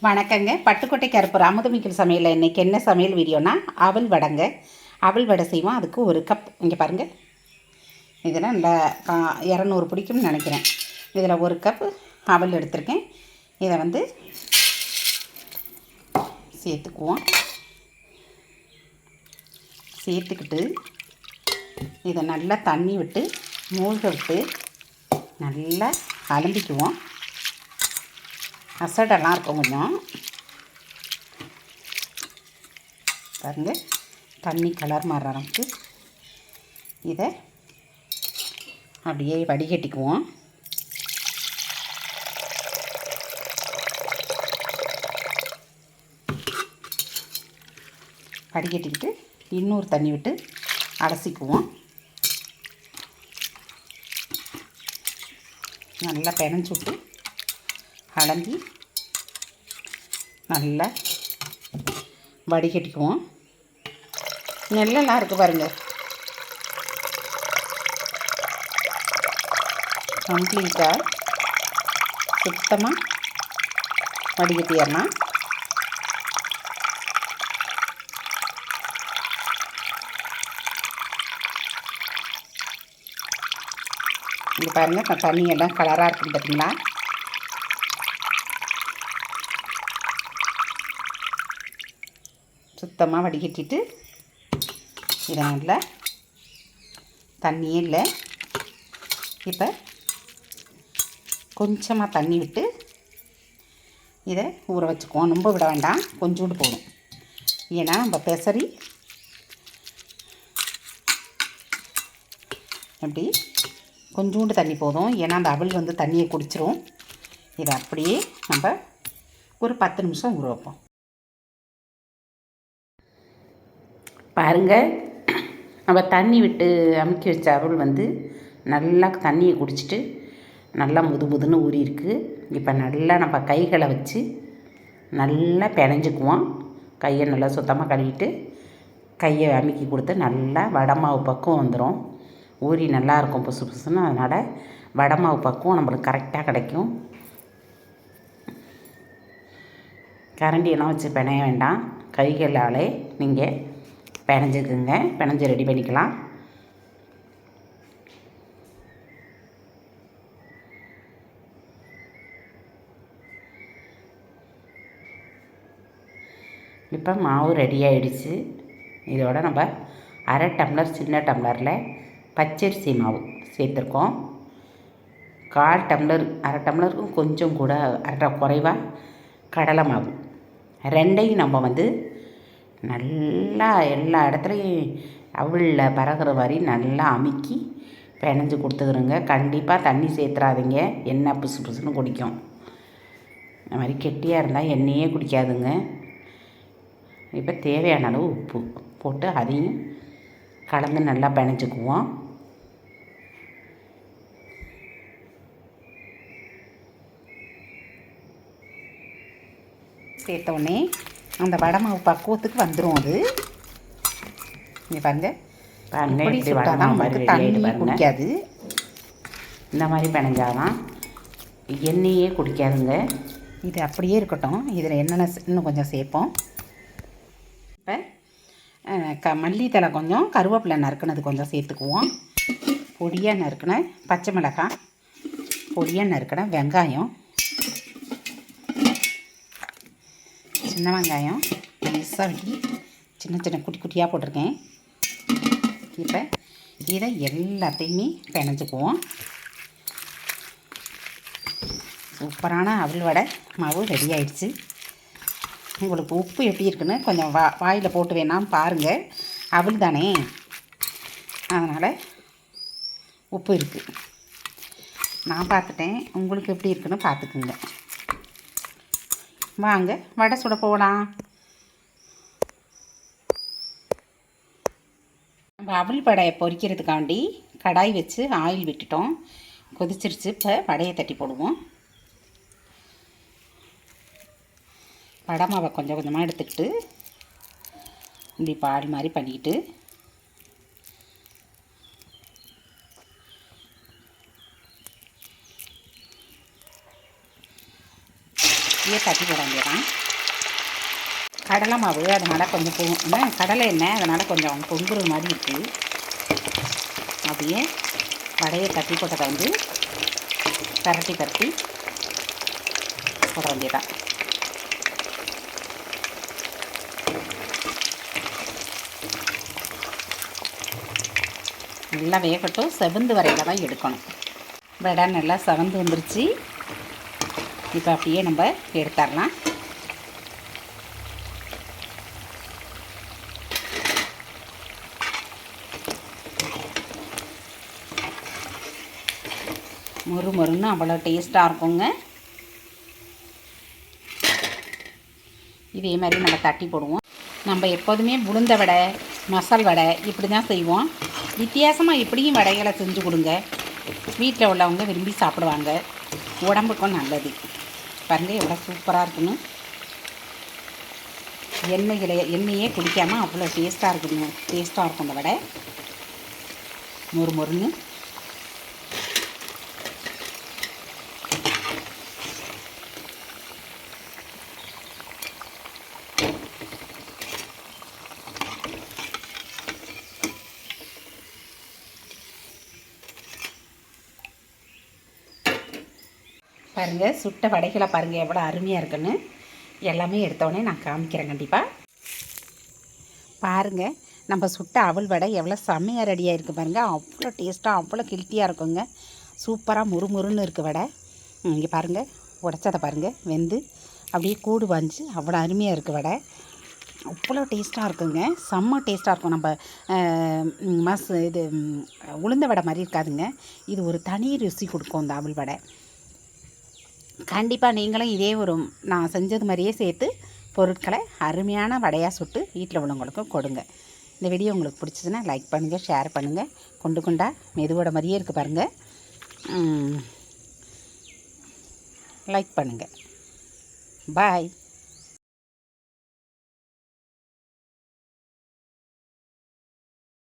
வணக்கங்க. பட்டுக்கோட்டை கருப்பூர் அமுதமிக்கும் சமையலில் இன்றைக்கி என்ன சமையல் வீடியோனா அவல் வடைங்க. அவல் வடை செய்வோம். அதுக்கு ஒரு கப் இங்கே பாருங்கள். இதில் நல்லா 200 பிடிக்கும்னு நினைக்கிறேன். இதில் ஒரு கப் அவல் எடுத்திருக்கேன். இதை வந்து சேர்த்துக்குவோம். சேர்த்துக்கிட்டு இதை நல்லா தண்ணி விட்டு மூழ்க விட்டு நல்லா அலம்பிக்குவோம். அசடெல்லாம் இருக்கும் கொஞ்சம். பாருங்கள், தண்ணி கலர் மாற ஆரம்பிச்சு இதை அப்படியே வடிகட்டிக்குவோம். வடிகட்டிக்கிட்டு இன்னொரு தண்ணி விட்டு அலசிக்குவோம். நல்லா பிணைஞ்சு விட்டு அலம்பி நல்லா வடிகட்டிக்குவோம். நெல்லெல்லாம் இருக்குது பாருங்கள். கம்ப்ளீட்டாக சுத்தமாக வடிகட்டிடலாம். இங்கே பாருங்கள், தண்ணியெல்லாம் கலராக இருக்குன்னு பார்த்தீங்களா? சுத்தமாக வடிகட்டிட்டு இதை நல்லா தண்ணியே இல்லை. இப்போ கொஞ்சமாக தண்ணி விட்டு இதை ஊற வச்சுக்குவோம். ரொம்ப விட வேண்டாம், கொஞ்சோண்டு போடும். ஏன்னா நம்ம பெசரி எப்படி கொஞ்சோண்டு தண்ணி போதும். ஏன்னா அந்த அவல் வந்து தண்ணியை குடிச்சிரும். இதை அப்படியே நம்ம ஒரு 10 நிமிஷம் ஊற வைப்போம். பாருங்கள், நம்ம தண்ணி விட்டு அமுக்கி வச்ச அவல் வந்து நல்லா தண்ணியை குடிச்சிட்டு நல்லா முதுன்னு ஊறியிருக்கு. இப்போ நல்லா நம்ம கைகளை வச்சு நல்லா பிணைஞ்சிக்குவோம். கையை நல்லா சுத்தமாக கழுவிட்டு கையை அமுக்கி கொடுத்து நல்லா வடை மாவு பக்குவம் வந்துடும். ஊறி நல்லாயிருக்கும் புசு புசுன்னு. அதனால் வடை மாவு பக்குவம் நம்மளுக்கு கரெக்டாக கிடைக்கும். கரண்டியெல்லாம் வச்சு பிணைய வேண்டாம், கைகளாலே நீங்கள் பிணைஞ்சிக்குங்க. பிணைஞ்சி ரெடி பண்ணிக்கலாம். இப்போ மாவு ரெடி ஆகிடுச்சு. இதோட நம்ம அரை டம்ளர் சின்ன டம்ளரில் பச்சரிசி மாவு சேர்த்துருக்கோம். 1/4 டம்ளர், அரை டம்ளருக்கும் கொஞ்சம் கூட அரை குறைவாக கடலை மாவு. ரெண்டையும் நம்ம வந்து நல்லா எல்லா இடத்துலையும் அவளில் பறக்கிற மாதிரி நல்லா அமுக்கி பிணைஞ்சு கொடுத்துக்கிறோங்க. கண்டிப்பாக தண்ணி சேர்த்துறாதீங்க, எண்ணெய் புசு புசுன்னு குடிக்கும். இந்த மாதிரி கெட்டியாக இருந்தால் எண்ணெயே குடிக்காதுங்க. இப்போ தேவையான அளவு உப்பு போட்டு அதையும் கலந்து நல்லா பிணைஞ்சிக்குவோம். சேர்த்தோடனே அந்த வடை மாவு பக்குவத்துக்கு வந்துடும். அது இங்கே பாருங்கள், தண்ணி குடிக்காது. இந்த மாதிரி பிணைஞ்சாதான் எண்ணெயே குடிக்காதுங்க. இது அப்படியே இருக்கட்டும். இதில் என்னென்ன இன்னும் கொஞ்சம் சேர்ப்போம். இப்போ மல்லித்தலை கொஞ்சம், கருவேப்பிலை நறுக்குனது கொஞ்சம் சேர்த்துக்குவோம். பொடியாக நறுக்கின பச்சை மிளகாய், பொடியாக நறுக்கின வெங்காயம், சின்ன வெங்காயம் நைஸாக வெட்டி சின்ன சின்ன குட்டி குட்டியாக போட்டிருக்கேன். இப்போ இதை எல்லாத்தையுமே பிணைஞ்சிக்குவோம். சூப்பரான அவல் வடை மாவு ரெடி ஆகிடுச்சு. உங்களுக்கு உப்பு எப்படி இருக்குன்னு கொஞ்சம் வாயில் போட்டு வேணாம் பாருங்கள். அவல் தானே, அதனால் உப்பு இருக்குது. நான் பார்த்துட்டேன், உங்களுக்கு எப்படி இருக்குன்னு பார்த்துக்குங்க. வாங்க வடை சுட போகலாம். நம்ம அவல் வடையை பொரிக்கிறதுக்காண்டி கடாய் வச்சு ஆயில் விட்டுட்டோம். கொதிச்சிருச்சு. இப்போ வடையை தட்டி போடுவோம். வடை மாவை கொஞ்சம் கொஞ்சமாக எடுத்துக்கிட்டு இப்படி பால் மாதிரி பண்ணிக்கிட்டு அப்படியே தட்டி போட வேண்டியதான். கடலை மாவு அதனால் கொஞ்சம் கடலை எண்ணெய் அதனால் கொஞ்சம் பொங்குற மாதிரி இருக்குது. அப்படியே வடையை தட்டி போட்டதை வந்து பரட்டி போட வேண்டியதான். நல்லா வேகட்டும். செவந்து வரையில் தான் எடுக்கணும். வடை நல்லா செவந்து வந்துருச்சு. இப்போ அப்படியே நம்ம எடுத்துடலாம். மொறுன்னு அவ்வளோ டேஸ்ட்டாக இருக்குங்க. இதே மாதிரி நம்ம தட்டி போடுவோம். நம்ம எப்போதுமே உளுந்த வடை, மசால் வடை இப்படி தான் செய்வோம். வித்தியாசமாக இப்படியும் வடைகளை செஞ்சு கொடுங்க. வீட்டில் உள்ளவங்க விரும்பி சாப்பிடுவாங்க. உடம்புக்கும் நல்லது. பாருங்கள் எவ்வளோ சூப்பராக இருக்குன்னு. எண்ணெயே குடிக்காமல் அவ்வளோ டேஸ்ட்டாக இருக்கும் இந்த வடை. மொறுன்னு பாருங்கள். சுட்ட வடைகளை பாருங்கள் எவ்வளோ அருமையாக இருக்குன்னு. எல்லாமே எடுத்தோடனே நான் காமிக்கிறேன் கண்டிப்பாக. பாருங்கள் நம்ம சுட்ட அவல் வடை எவ்வளோ செம்மையாக ரெடியாக இருக்குது பாருங்கள். அவ்வளோ டேஸ்ட்டாக அவ்வளோ ஹெல்த்தியாக இருக்குங்க. சூப்பராக முறுன்னு இருக்குது வடை. இங்கே பாருங்கள் உடச்சதை பாருங்கள் வெந்து அப்படியே கூடு வாஞ்சி அவ்வளோ அருமையாக இருக்குது வடை. அவ்வளோ டேஸ்ட்டாக இருக்குங்க. செம்ம டேஸ்ட்டாக இருக்கும். நம்ம இது உளுந்த வடை மாதிரி இருக்காதுங்க. இது ஒரு தனி ருசி கொடுக்கும் இந்த அவல் வடை. கண்டிப்பாக நீங்களும் இதே நான் செஞ்சது மாதிரியே சேர்த்து பொருட்களை அருமையான வடையாக சுட்டு வீட்டில் உள்ளவங்களுக்கும் கொடுங்க. இந்த வீடியோ உங்களுக்கு பிடிச்சதுன்னா லைக் பண்ணுங்கள், ஷேர் பண்ணுங்கள். குண்டா மெதுவோட மாதிரியே இருக்குது பாருங்கள். லைக் பண்ணுங்கள். பாய்.